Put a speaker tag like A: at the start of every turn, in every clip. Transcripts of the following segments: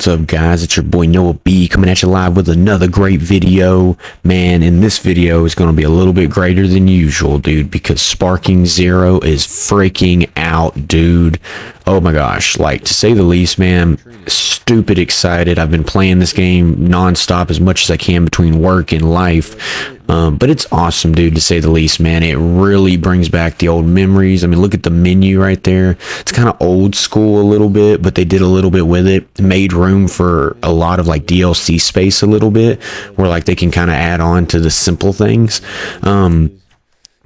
A: What's up, guys? It's your boy NoahB coming at you live with another great video. Man, and this video is going to be a little bit greater than usual, dude, because Sparking Zero is freaking out, dude. Oh my gosh, like, to say the least, man, stupid excited. I've been playing this game nonstop as much as I can between work and life. But it's awesome, dude, to say the least, man. It really brings back the old memories. I mean, look at the menu right there. It's kind of old school a little bit, but they did a little bit with it. Made room for a lot of like DLC space a little bit, where like they can kind of add on to the simple things.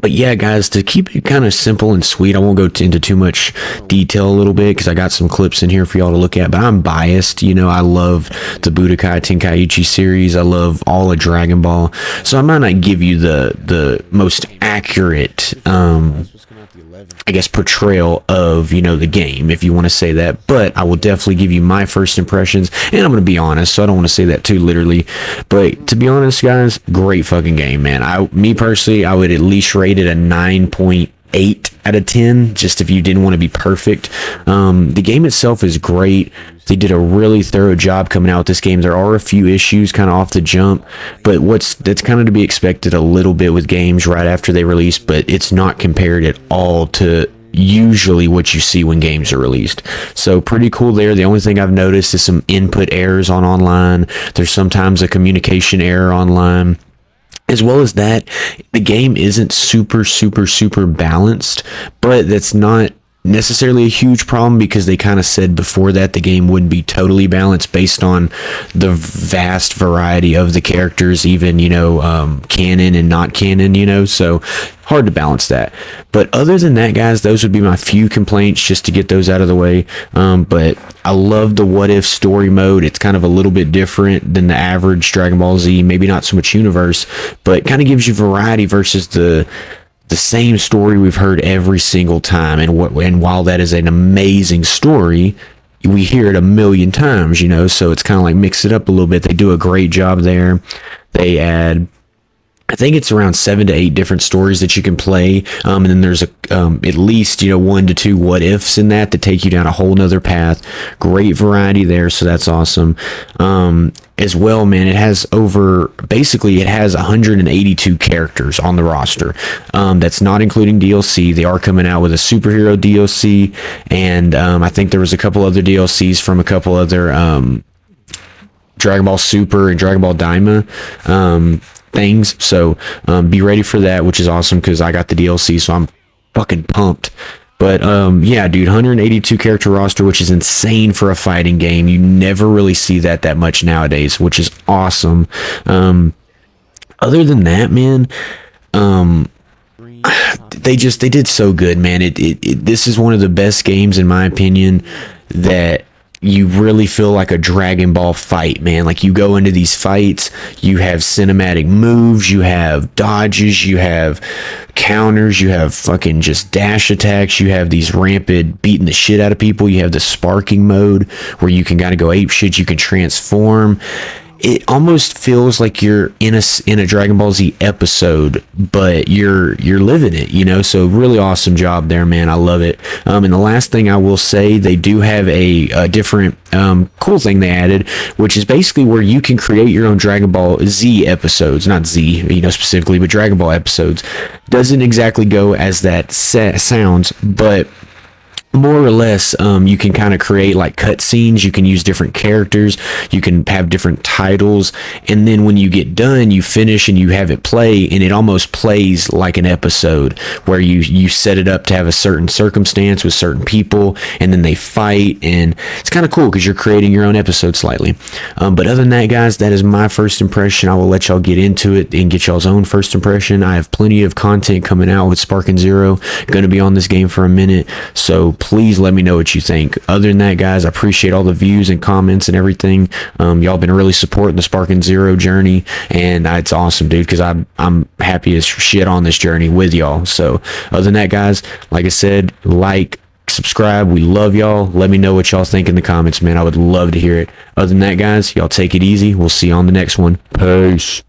A: But yeah, guys, to keep it kind of simple and sweet, I won't go into too much detail a little bit because I got some clips in here for y'all to look at, but I'm biased. You know, I love the Budokai Tenkaichi series. I love all of Dragon Ball. So I might not give you the most accurate, I guess, portrayal of, you know, the game, if you want to say that, but I will definitely give you my first impressions, and I'm going to be honest, so I don't want to say that too literally, but to be honest, guys, great fucking game, man. Me personally, I would at least rate it a 9.8 out of 10, just if you didn't want to be perfect. The game itself is great. They did a really thorough job coming out with this game. There are a few issues kind of off the jump, but that's kind of to be expected a little bit with games right after they release, but it's not compared at all to usually what you see when games are released. So pretty cool there. The only thing I've noticed is some input errors on online. There's sometimes a communication error online. As well as that, the game isn't super balanced, but that's not necessarily a huge problem because they kind of said before that the game wouldn't be totally balanced based on the vast variety of the characters, even, you know, canon and not canon, you know, so hard to balance that. But other than that, guys, those would be my few complaints, just to get those out of the way. But I love the what if story mode. It's kind of a little bit different than the average Dragon Ball Z, maybe not so much universe, but kind of gives you variety versus the same story we've heard every single time. And while that is an amazing story, we hear it a million times, you know, so it's kind of like mix it up a little bit. They do a great job there. They add, I think it's around 7 to 8 different stories that you can play, and then there's at least, you know, 1 to 2 what ifs in that take you down a whole nother path. Great variety there, so that's awesome. As well, man, it has it has 182 characters on the roster. That's not including DLC. They are coming out with a superhero DLC, and I think there was a couple other DLCs from a couple other Dragon Ball Super and Dragon Ball Daima things, so be ready for that, which is awesome because I got the DLC, so I'm fucking pumped. But yeah, dude, 182 character roster, which is insane for a fighting game. You never really see that much nowadays, which is awesome. Other than that, man, they did so good, man. This is one of the best games, in my opinion, that you really feel like a Dragon Ball fight, man. Like, you go into these fights, you have cinematic moves, you have dodges, you have counters, you have fucking just dash attacks, you have these rampant beating the shit out of people, you have the sparking mode where you can kind of go ape shit, you can transform. It almost feels like you're in a Dragon Ball Z episode, but you're living it, you know. So really awesome job there, man. I love it. And the last thing I will say, they do have a different cool thing they added, which is basically where you can create your own Dragon Ball Z episodes, not Z, you know, specifically, but Dragon Ball episodes. Doesn't exactly go as that sounds, but more or less, you can kind of create like cutscenes. You can use different characters, you can have different titles, and then when you get done, you finish and you have it play, and it almost plays like an episode where you set it up to have a certain circumstance with certain people, and then they fight, and it's kind of cool because you're creating your own episode slightly. But other than that, guys, that is my first impression. I will let y'all get into it and get y'all's own first impression. I have plenty of content coming out with Sparking Zero. Going to be on this game for a minute, so please let me know what you think. Other than that, guys, I appreciate all the views and comments and everything. Y'all been really supporting the Sparking Zero journey, and it's awesome, dude, because I'm happy as shit on this journey with y'all. So other than that, guys, like I said, like, subscribe. We love y'all. Let me know what y'all think in the comments, man. I would love to hear it. Other than that, guys, y'all take it easy. We'll see you on the next one. Peace.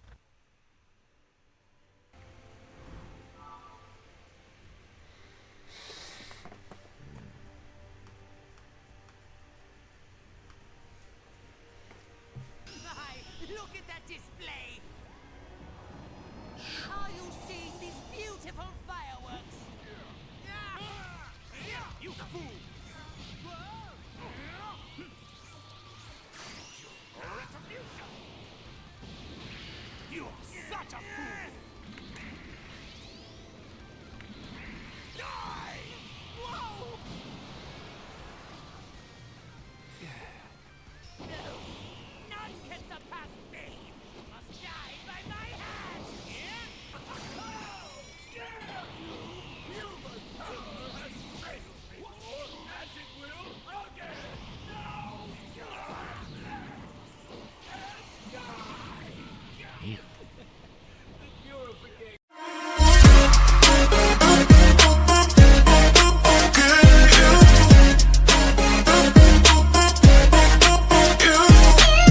B: Such a fool!